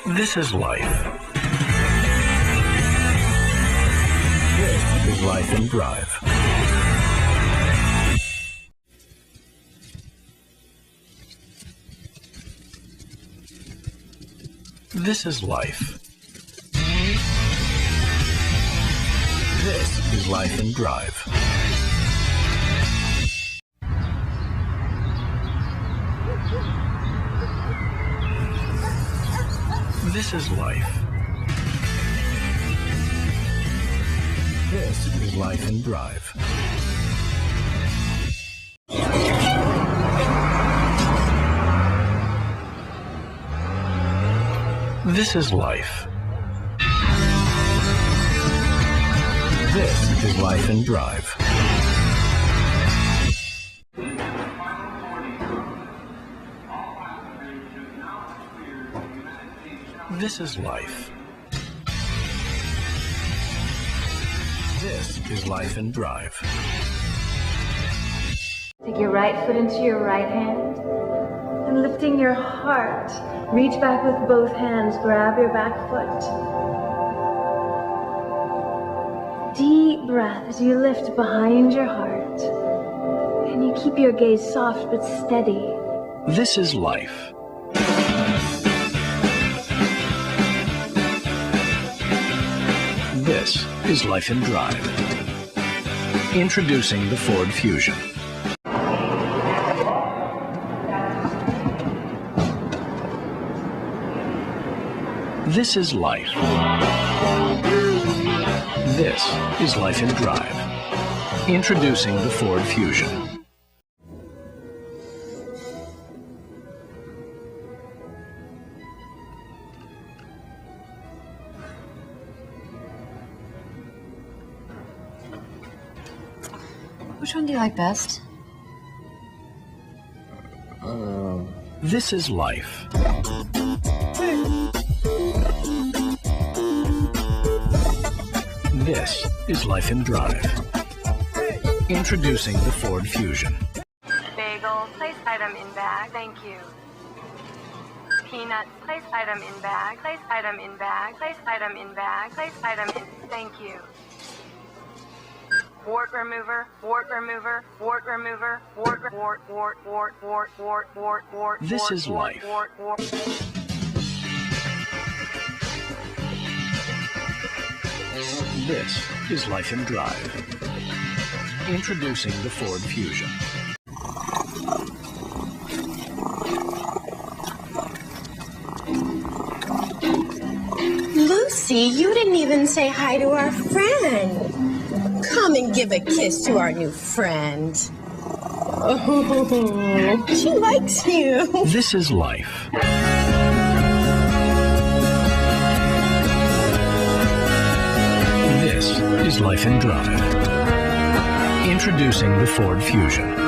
This is life. This is life in drive. This is life. This is life in drive. This is life. This is life in drive. This is life. This is life in drive. This is life. This is life in drive. Take your right foot into your right hand, and lifting your heart, reach back with both hands, grab your back foot. Deep breath as you lift behind your heart, and you keep your gaze soft but steady. This is life. This is life in drive. Introducing the Ford Fusion. This is life. This is life in drive. Introducing the Ford Fusion. Which one do you like best? This is life. This is life in drive. Introducing the Ford Fusion. Bagel, place item in bag, thank you. Peanut, place item in bag, place item in bag, place item in bag, place item in, thank you. Wart remover, wart remover, wart remover, wart, wart, wart, wart, wart, wart, wart, wart. This is life. Wart, wart. This is life in drive. Introducing the Ford Fusion. Lucy, you didn't even say hi to our friend. Come and give a kiss to our new friend. Oh, she likes you. This is life. This is life in drive. Introducing the Ford Fusion.